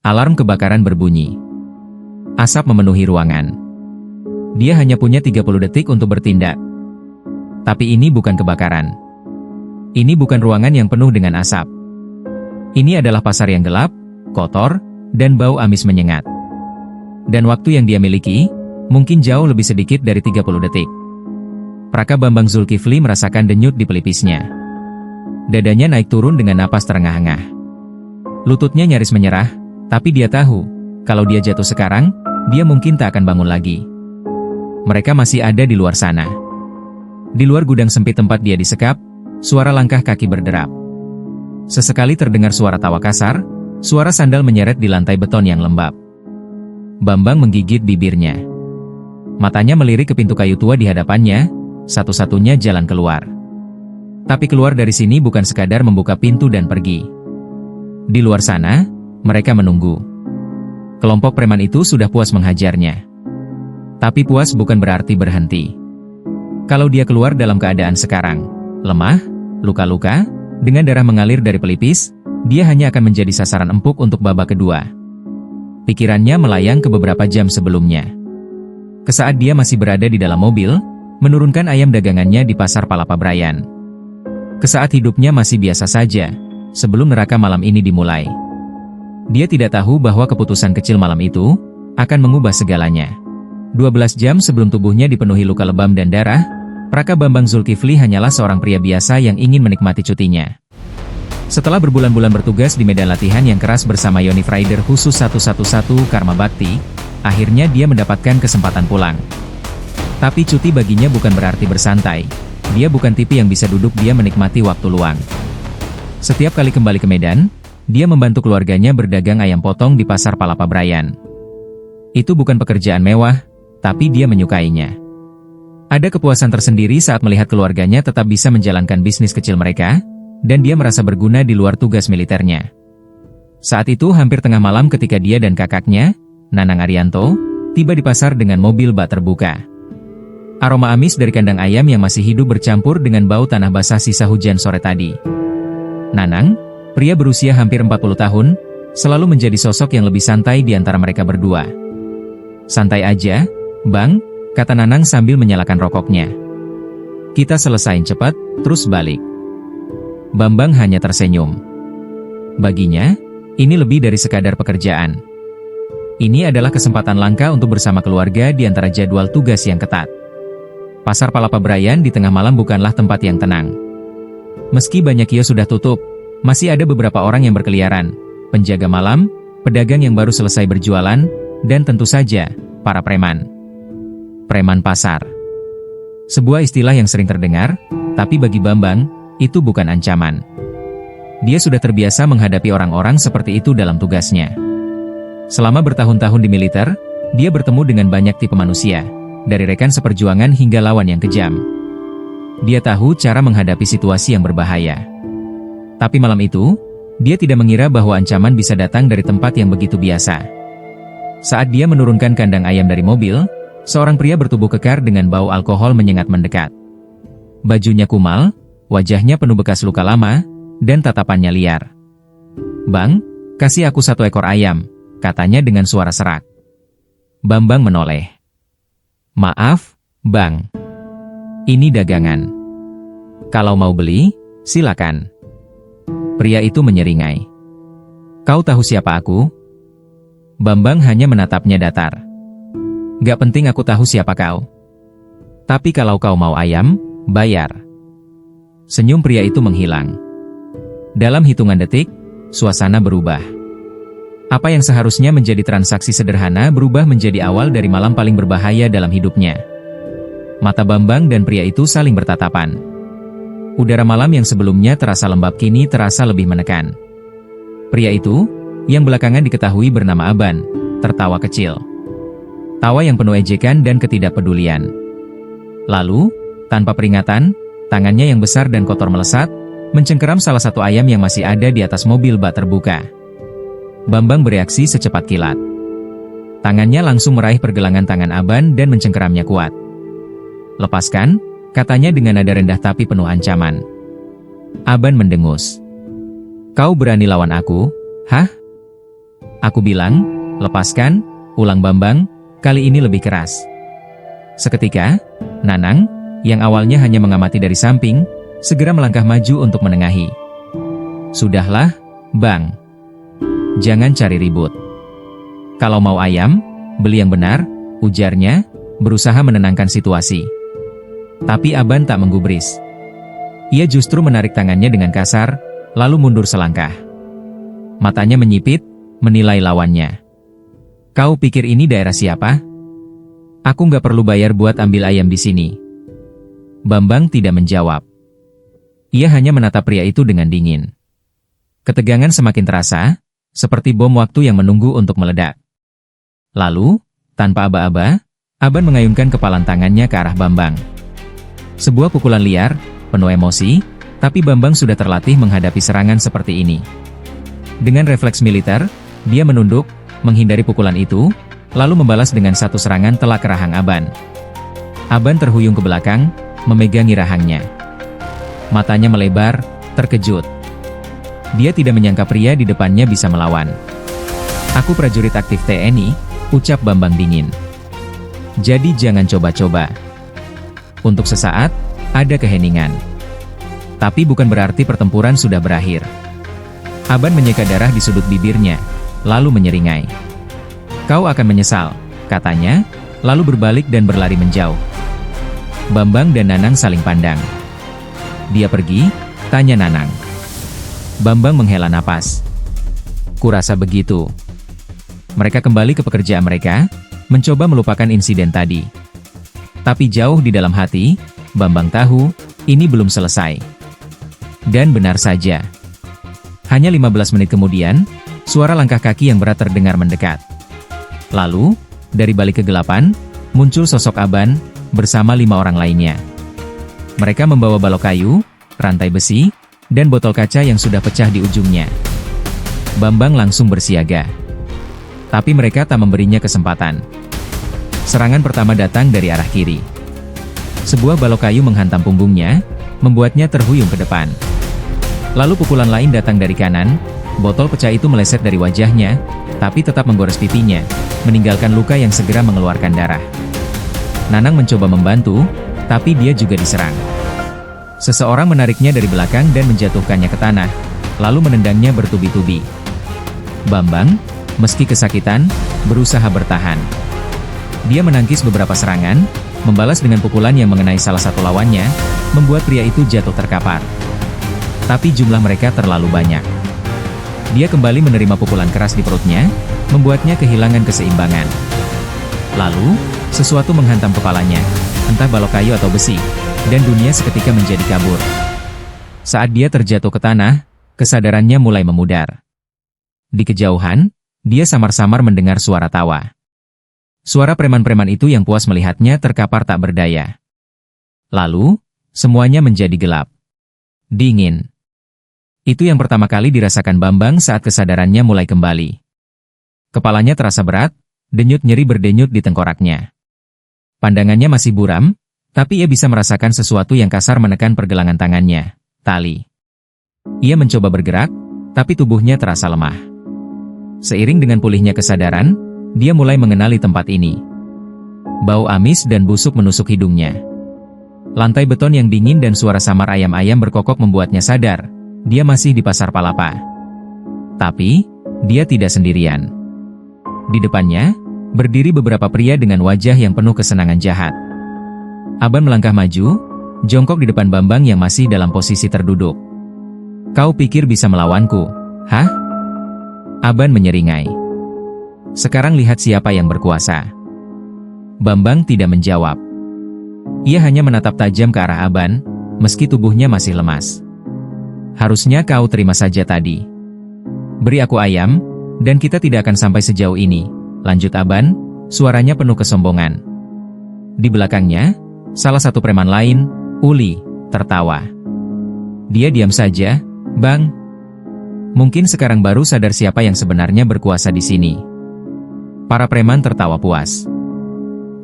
Alarm kebakaran berbunyi. Asap memenuhi ruangan. Dia hanya punya 30 detik untuk bertindak. Tapi ini bukan kebakaran. Ini bukan ruangan yang penuh dengan asap. Ini adalah pasar yang gelap, kotor, dan bau amis menyengat. Dan waktu yang dia miliki, mungkin jauh lebih sedikit dari 30 detik. Praka Bambang Zulkifli merasakan denyut di pelipisnya. Dadanya naik turun dengan napas terengah-engah. Lututnya nyaris menyerah, tapi dia tahu, kalau dia jatuh sekarang, dia mungkin tak akan bangun lagi. Mereka masih ada di luar sana. Di luar gudang sempit tempat dia disekap, suara langkah kaki berderap. Sesekali terdengar suara tawa kasar, suara sandal menyeret di lantai beton yang lembab. Bambang menggigit bibirnya. Matanya melirik ke pintu kayu tua di hadapannya, satu-satunya jalan keluar. Tapi keluar dari sini bukan sekadar membuka pintu dan pergi. Di luar sana, mereka menunggu. Kelompok preman itu sudah puas menghajarnya. Tapi puas bukan berarti berhenti. Kalau dia keluar dalam keadaan sekarang, lemah, luka-luka, dengan darah mengalir dari pelipis, dia hanya akan menjadi sasaran empuk untuk babak kedua. Pikirannya melayang ke beberapa jam sebelumnya. Ke saat dia masih berada di dalam mobil, menurunkan ayam dagangannya di pasar Palapa Brayan. Ke saat hidupnya masih biasa saja, sebelum neraka malam ini dimulai. Dia tidak tahu bahwa keputusan kecil malam itu akan mengubah segalanya. 12 jam sebelum tubuhnya dipenuhi luka lebam dan darah, Praka Bambang Zulkifli hanyalah seorang pria biasa yang ingin menikmati cutinya. Setelah berbulan-bulan bertugas di medan latihan yang keras bersama Yonif Rider khusus 111 Karma Bakti, akhirnya dia mendapatkan kesempatan pulang. Tapi cuti baginya bukan berarti bersantai. Dia bukan tipe yang bisa duduk diam menikmati waktu luang. Setiap kali kembali ke Medan, dia membantu keluarganya berdagang ayam potong di pasar Palapa Brayan. Itu bukan pekerjaan mewah, tapi dia menyukainya. Ada kepuasan tersendiri saat melihat keluarganya tetap bisa menjalankan bisnis kecil mereka, dan dia merasa berguna di luar tugas militernya. Saat itu hampir tengah malam ketika dia dan kakaknya, Nanang Arianto, tiba di pasar dengan mobil bak terbuka. Aroma amis dari kandang ayam yang masih hidup bercampur dengan bau tanah basah sisa hujan sore tadi. Nanang, pria berusia hampir 40 tahun, selalu menjadi sosok yang lebih santai di antara mereka berdua. "Santai aja, Bang," kata Nanang sambil menyalakan rokoknya. "Kita selesain cepat, terus balik." Bambang hanya tersenyum. Baginya, ini lebih dari sekadar pekerjaan. Ini adalah kesempatan langka untuk bersama keluarga di antara jadwal tugas yang ketat. Pasar Palapa Brayan di tengah malam bukanlah tempat yang tenang. Meski banyak kios sudah tutup, masih ada beberapa orang yang berkeliaran, penjaga malam, pedagang yang baru selesai berjualan, dan tentu saja, para preman. Preman pasar. Sebuah istilah yang sering terdengar, tapi bagi Bambang, itu bukan ancaman. Dia sudah terbiasa menghadapi orang-orang seperti itu dalam tugasnya. Selama bertahun-tahun di militer, dia bertemu dengan banyak tipe manusia, dari rekan seperjuangan hingga lawan yang kejam. Dia tahu cara menghadapi situasi yang berbahaya. Tapi malam itu, dia tidak mengira bahwa ancaman bisa datang dari tempat yang begitu biasa. Saat dia menurunkan kandang ayam dari mobil, seorang pria bertubuh kekar dengan bau alkohol menyengat mendekat. Bajunya kumal, wajahnya penuh bekas luka lama, dan tatapannya liar. "Bang, kasih aku 1 ekor ayam," katanya dengan suara serak. Bambang menoleh. "Maaf, Bang. Ini dagangan. Kalau mau beli, silakan." Pria itu menyeringai. "Kau tahu siapa aku?" Bambang hanya menatapnya datar. "Gak penting aku tahu siapa kau. Tapi kalau kau mau ayam, bayar." Senyum pria itu menghilang. Dalam hitungan detik, suasana berubah. Apa yang seharusnya menjadi transaksi sederhana berubah menjadi awal dari malam paling berbahaya dalam hidupnya. Mata Bambang dan pria itu saling bertatapan. Udara malam yang sebelumnya terasa lembab kini terasa lebih menekan. Pria itu, yang belakangan diketahui bernama Aban, tertawa kecil. Tawa yang penuh ejekan dan ketidakpedulian. Lalu, tanpa peringatan, tangannya yang besar dan kotor melesat, mencengkeram salah satu ayam yang masih ada di atas mobil bak terbuka. Bambang bereaksi secepat kilat. Tangannya langsung meraih pergelangan tangan Aban dan mencengkeramnya kuat. "Lepaskan," katanya dengan nada rendah tapi penuh ancaman. Aban mendengus. "Kau berani lawan aku, hah?" Aku bilang, lepaskan, ulang Bambang, kali ini lebih keras. Seketika, Nanang, yang awalnya hanya mengamati dari samping, segera melangkah maju untuk menengahi. Sudahlah, Bang. Jangan cari ribut. Kalau mau ayam, beli yang benar, ujarnya, berusaha menenangkan situasi. Tapi Aban tak menggubris. Ia justru menarik tangannya dengan kasar, lalu mundur selangkah. Matanya menyipit, menilai lawannya. Kau pikir ini daerah siapa? Aku nggak perlu bayar buat ambil ayam di sini. Bambang tidak menjawab. Ia hanya menatap pria itu dengan dingin. Ketegangan semakin terasa, seperti bom waktu yang menunggu untuk meledak. Lalu, tanpa aba-aba, Aban mengayunkan kepalan tangannya ke arah Bambang. Sebuah pukulan liar, penuh emosi, tapi Bambang sudah terlatih menghadapi serangan seperti ini. Dengan refleks militer, dia menunduk, menghindari pukulan itu, lalu membalas dengan satu serangan telak ke rahang Aban. Aban terhuyung ke belakang, memegangi rahangnya. Matanya melebar, terkejut. Dia tidak menyangka pria di depannya bisa melawan. Aku prajurit aktif TNI, ucap Bambang dingin. Jadi jangan coba-coba. Untuk sesaat, ada keheningan. Tapi bukan berarti pertempuran sudah berakhir. Aban menyeka darah di sudut bibirnya, lalu menyeringai. Kau akan menyesal, katanya, lalu berbalik dan berlari menjauh. Bambang dan Nanang saling pandang. Dia pergi, tanya Nanang. Bambang menghela napas. Kurasa begitu. Mereka kembali ke pekerjaan mereka, mencoba melupakan insiden tadi. Tapi jauh di dalam hati, Bambang tahu, ini belum selesai. Dan benar saja. Hanya 15 menit kemudian, suara langkah kaki yang berat terdengar mendekat. Lalu, dari balik kegelapan, muncul sosok Aban, bersama 5 orang lainnya. Mereka membawa balok kayu, rantai besi, dan botol kaca yang sudah pecah di ujungnya. Bambang langsung bersiaga. Tapi mereka tak memberinya kesempatan. Serangan pertama datang dari arah kiri. Sebuah balok kayu menghantam punggungnya, membuatnya terhuyung ke depan. Lalu pukulan lain datang dari kanan, botol pecah itu meleset dari wajahnya, tapi tetap menggores pipinya, meninggalkan luka yang segera mengeluarkan darah. Nanang mencoba membantu, tapi dia juga diserang. Seseorang menariknya dari belakang dan menjatuhkannya ke tanah, lalu menendangnya bertubi-tubi. Bambang, meski kesakitan, berusaha bertahan. Dia menangkis beberapa serangan, membalas dengan pukulan yang mengenai salah satu lawannya, membuat pria itu jatuh terkapar. Tapi jumlah mereka terlalu banyak. Dia kembali menerima pukulan keras di perutnya, membuatnya kehilangan keseimbangan. Lalu, sesuatu menghantam kepalanya, entah balok kayu atau besi, dan dunia seketika menjadi kabur. Saat dia terjatuh ke tanah, kesadarannya mulai memudar. Di kejauhan, dia samar-samar mendengar suara tawa. Suara preman-preman itu yang puas melihatnya terkapar tak berdaya. Lalu, semuanya menjadi gelap. Dingin. Itu yang pertama kali dirasakan Bambang saat kesadarannya mulai kembali. Kepalanya terasa berat, denyut nyeri berdenyut di tengkoraknya. Pandangannya masih buram, tapi ia bisa merasakan sesuatu yang kasar menekan pergelangan tangannya, tali. Ia mencoba bergerak, tapi tubuhnya terasa lemah. Seiring dengan pulihnya kesadaran, dia mulai mengenali tempat ini. Bau amis dan busuk menusuk hidungnya. Lantai beton yang dingin dan suara samar ayam-ayam berkokok membuatnya sadar, dia masih di Pasar Palapa. Tapi, dia tidak sendirian. Di depannya, berdiri beberapa pria dengan wajah yang penuh kesenangan jahat. Aban melangkah maju, jongkok di depan Bambang yang masih dalam posisi terduduk. Kau pikir bisa melawanku, hah? Aban menyeringai. Sekarang lihat siapa yang berkuasa. Bambang tidak menjawab. Ia hanya menatap tajam ke arah Aban, meski tubuhnya masih lemas. Harusnya kau terima saja tadi. Beri aku ayam, dan kita tidak akan sampai sejauh ini, lanjut Aban, suaranya penuh kesombongan. Di belakangnya, salah satu preman lain, Uli, tertawa. Dia diam saja, Bang. Mungkin sekarang baru sadar siapa yang sebenarnya berkuasa di sini. Para preman tertawa puas.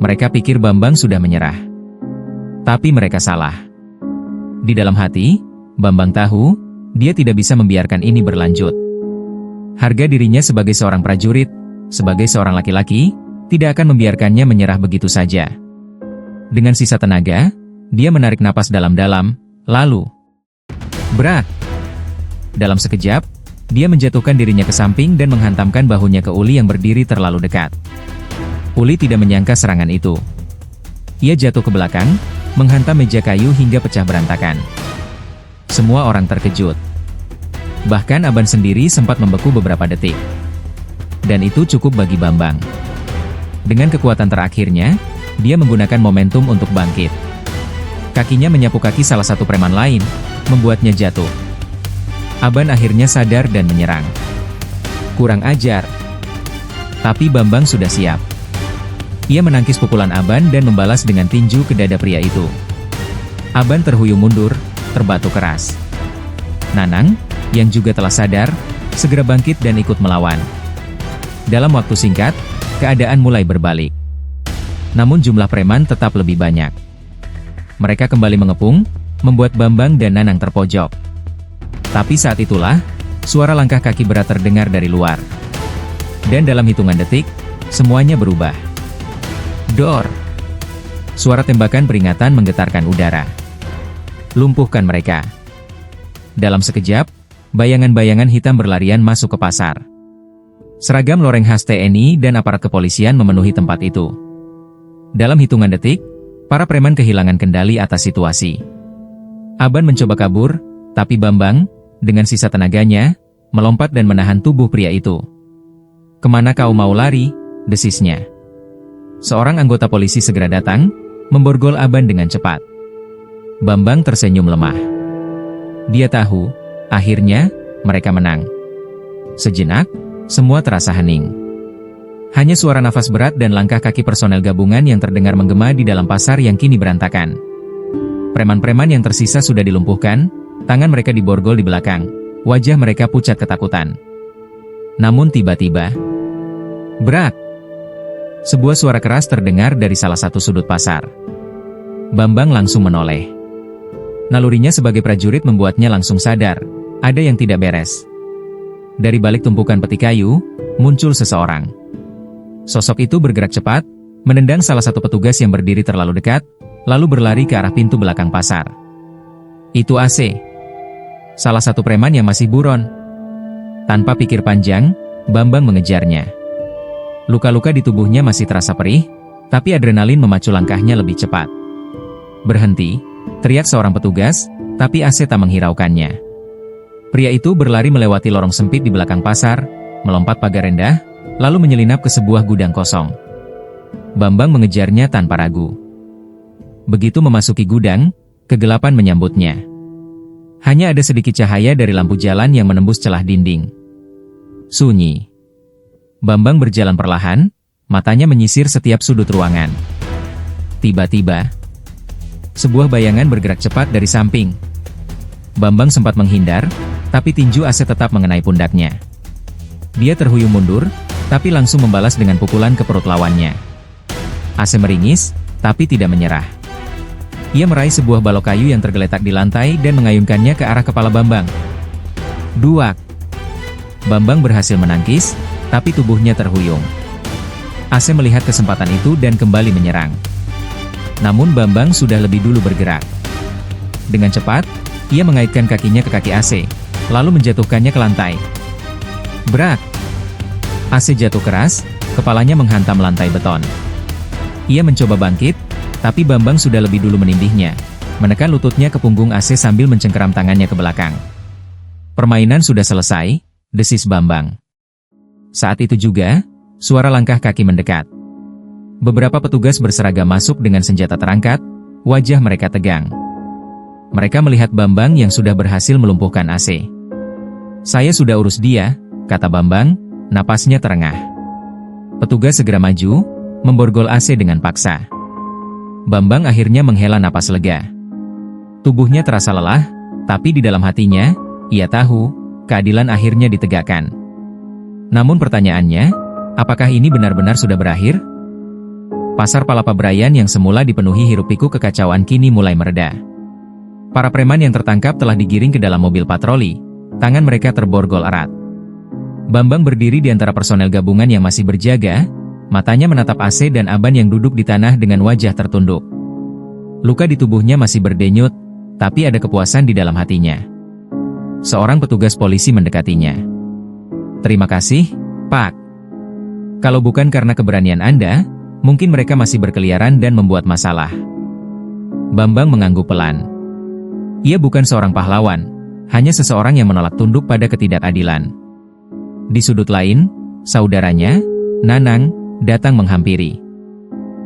Mereka pikir Bambang sudah menyerah. Tapi mereka salah. Di dalam hati, Bambang tahu, dia tidak bisa membiarkan ini berlanjut. Harga dirinya sebagai seorang prajurit, sebagai seorang laki-laki, tidak akan membiarkannya menyerah begitu saja. Dengan sisa tenaga, dia menarik napas dalam-dalam, lalu brak! Dalam sekejap, dia menjatuhkan dirinya ke samping dan menghantamkan bahunya ke Uli yang berdiri terlalu dekat. Uli tidak menyangka serangan itu. Ia jatuh ke belakang, menghantam meja kayu hingga pecah berantakan. Semua orang terkejut. Bahkan Aban sendiri sempat membeku beberapa detik. Dan itu cukup bagi Bambang. Dengan kekuatan terakhirnya, dia menggunakan momentum untuk bangkit. Kakinya menyapu kaki salah satu preman lain, membuatnya jatuh. Aban akhirnya sadar dan menyerang. Kurang ajar. Tapi Bambang sudah siap. Ia menangkis pukulan Aban dan membalas dengan tinju ke dada pria itu. Aban terhuyung mundur, terbatuk keras. Nanang, yang juga telah sadar, segera bangkit dan ikut melawan. Dalam waktu singkat, keadaan mulai berbalik. Namun jumlah preman tetap lebih banyak. Mereka kembali mengepung, membuat Bambang dan Nanang terpojok. Tapi saat itulah, suara langkah kaki berat terdengar dari luar. Dan dalam hitungan detik, semuanya berubah. Dor! Suara tembakan peringatan menggetarkan udara. Lumpuhkan mereka. Dalam sekejap, bayangan-bayangan hitam berlarian masuk ke pasar. Seragam loreng khas TNI dan aparat kepolisian memenuhi tempat itu. Dalam hitungan detik, para preman kehilangan kendali atas situasi. Aban mencoba kabur, tapi Bambang, dengan sisa tenaganya, melompat dan menahan tubuh pria itu. "Kemana kau mau lari?" desisnya. Seorang anggota polisi segera datang, memborgol Aban dengan cepat. Bambang tersenyum lemah. Dia tahu, akhirnya, mereka menang. Sejenak, semua terasa hening. Hanya suara nafas berat dan langkah kaki personel gabungan yang terdengar menggema di dalam pasar yang kini berantakan. Preman-preman yang tersisa sudah dilumpuhkan, tangan mereka diborgol di belakang, wajah mereka pucat ketakutan. Namun tiba-tiba, brak! Sebuah suara keras terdengar dari salah satu sudut pasar. Bambang langsung menoleh. Nalurinya sebagai prajurit membuatnya langsung sadar, ada yang tidak beres. Dari balik tumpukan peti kayu, muncul seseorang. Sosok itu bergerak cepat, menendang salah satu petugas yang berdiri terlalu dekat, lalu berlari ke arah pintu belakang pasar. Itu AC. Salah satu preman yang masih buron. Tanpa pikir panjang, Bambang mengejarnya. Luka-luka di tubuhnya masih terasa perih, tapi adrenalin memacu langkahnya lebih cepat. "Berhenti!" teriak seorang petugas, tapi AC tak menghiraukannya. Pria itu berlari melewati lorong sempit di belakang pasar, melompat pagar rendah, lalu menyelinap ke sebuah gudang kosong. Bambang mengejarnya tanpa ragu. Begitu memasuki gudang, kegelapan menyambutnya. Hanya ada sedikit cahaya dari lampu jalan yang menembus celah dinding. Sunyi. Bambang berjalan perlahan, matanya menyisir setiap sudut ruangan. Tiba-tiba, sebuah bayangan bergerak cepat dari samping. Bambang sempat menghindar, tapi tinju AC tetap mengenai pundaknya. Dia terhuyung mundur, tapi langsung membalas dengan pukulan ke perut lawannya. AC meringis, tapi tidak menyerah. Ia meraih sebuah balok kayu yang tergeletak di lantai dan mengayunkannya ke arah kepala Bambang. Duak! Bambang berhasil menangkis, tapi tubuhnya terhuyung. AC melihat kesempatan itu dan kembali menyerang. Namun Bambang sudah lebih dulu bergerak. Dengan cepat, ia mengaitkan kakinya ke kaki AC, lalu menjatuhkannya ke lantai. Brak! AC jatuh keras, kepalanya menghantam lantai beton. Ia mencoba bangkit, tapi Bambang sudah lebih dulu menindihnya, menekan lututnya ke punggung AC sambil mencengkeram tangannya ke belakang. Permainan sudah selesai, desis Bambang. Saat itu juga, suara langkah kaki mendekat. Beberapa petugas berseragam masuk dengan senjata terangkat, wajah mereka tegang. Mereka melihat Bambang yang sudah berhasil melumpuhkan AC. "Saya sudah urus dia," kata Bambang, napasnya terengah. Petugas segera maju, memborgol AC dengan paksa. Bambang akhirnya menghela napas lega. Tubuhnya terasa lelah, tapi di dalam hatinya, ia tahu, keadilan akhirnya ditegakkan. Namun pertanyaannya, apakah ini benar-benar sudah berakhir? Pasar Palapa Brayan yang semula dipenuhi hiruk-pikuk kekacauan kini mulai mereda. Para preman yang tertangkap telah digiring ke dalam mobil patroli, tangan mereka terborgol erat. Bambang berdiri di antara personel gabungan yang masih berjaga, matanya menatap AC dan Aban yang duduk di tanah dengan wajah tertunduk. Luka di tubuhnya masih berdenyut, tapi ada kepuasan di dalam hatinya. Seorang petugas polisi mendekatinya. "Terima kasih, Pak. Kalau bukan karena keberanian Anda, mungkin mereka masih berkeliaran dan membuat masalah." Bambang mengangguk pelan. Ia bukan seorang pahlawan, hanya seseorang yang menolak tunduk pada ketidakadilan. Di sudut lain, saudaranya, Nanang, datang menghampiri.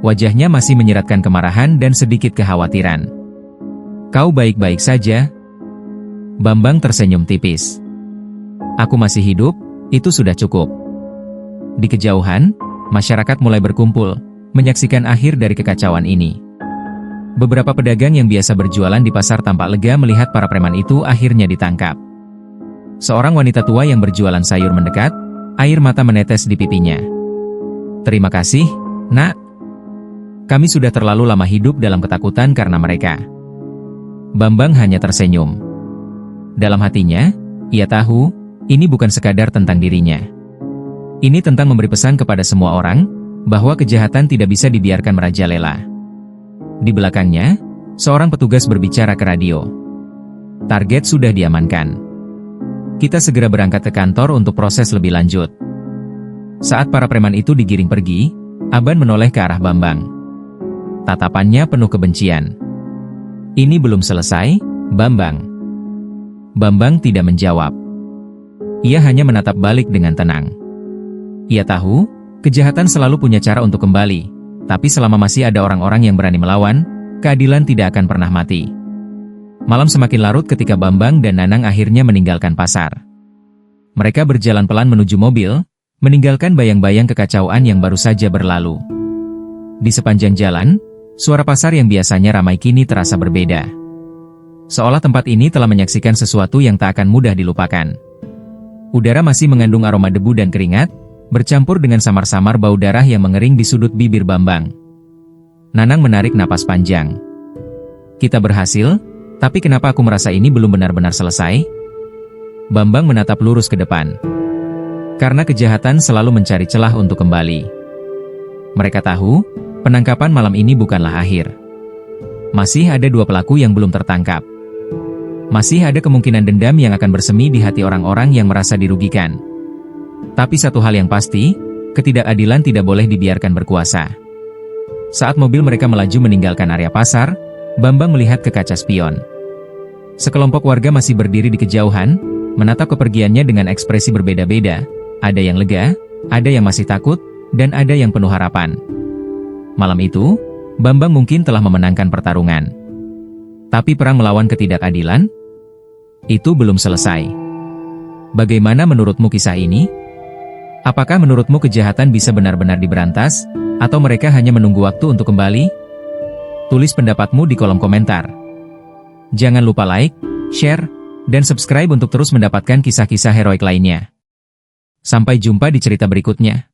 Wajahnya masih menyiratkan kemarahan dan sedikit kekhawatiran. "Kau baik-baik saja?" Bambang tersenyum tipis. "Aku masih hidup, itu sudah cukup." Di kejauhan, masyarakat mulai berkumpul, menyaksikan akhir dari kekacauan ini. Beberapa pedagang yang biasa berjualan di pasar tampak lega melihat para preman itu akhirnya ditangkap. Seorang wanita tua yang berjualan sayur mendekat, air mata menetes di pipinya. "Terima kasih, Nak. Kami sudah terlalu lama hidup dalam ketakutan karena mereka." Bambang hanya tersenyum. Dalam hatinya, ia tahu, ini bukan sekadar tentang dirinya. Ini tentang memberi pesan kepada semua orang, bahwa kejahatan tidak bisa dibiarkan merajalela. Di belakangnya, seorang petugas berbicara ke radio. "Target sudah diamankan. Kita segera berangkat ke kantor untuk proses lebih lanjut." Saat para preman itu digiring pergi, Aban menoleh ke arah Bambang. Tatapannya penuh kebencian. "Ini belum selesai, Bambang." Bambang tidak menjawab. Ia hanya menatap balik dengan tenang. Ia tahu, kejahatan selalu punya cara untuk kembali. Tapi selama masih ada orang-orang yang berani melawan, keadilan tidak akan pernah mati. Malam semakin larut ketika Bambang dan Nanang akhirnya meninggalkan pasar. Mereka berjalan pelan menuju mobil, meninggalkan bayang-bayang kekacauan yang baru saja berlalu. Di sepanjang jalan, suara pasar yang biasanya ramai kini terasa berbeda. Seolah tempat ini telah menyaksikan sesuatu yang tak akan mudah dilupakan. Udara masih mengandung aroma debu dan keringat, bercampur dengan samar-samar bau darah yang mengering di sudut bibir Bambang. Nanang menarik napas panjang. "Kita berhasil, tapi kenapa aku merasa ini belum benar-benar selesai?" Bambang menatap lurus ke depan. Karena kejahatan selalu mencari celah untuk kembali. Mereka tahu, penangkapan malam ini bukanlah akhir. Masih ada 2 pelaku yang belum tertangkap. Masih ada kemungkinan dendam yang akan bersemi di hati orang-orang yang merasa dirugikan. Tapi satu hal yang pasti, ketidakadilan tidak boleh dibiarkan berkuasa. Saat mobil mereka melaju meninggalkan area pasar, Bambang melihat ke kaca spion. Sekelompok warga masih berdiri di kejauhan, menatap kepergiannya dengan ekspresi berbeda-beda. Ada yang lega, ada yang masih takut, dan ada yang penuh harapan. Malam itu, Bambang mungkin telah memenangkan pertarungan. Tapi perang melawan ketidakadilan? Itu belum selesai. Bagaimana menurutmu kisah ini? Apakah menurutmu kejahatan bisa benar-benar diberantas, atau mereka hanya menunggu waktu untuk kembali? Tulis pendapatmu di kolom komentar. Jangan lupa like, share, dan subscribe untuk terus mendapatkan kisah-kisah heroik lainnya. Sampai jumpa di cerita berikutnya.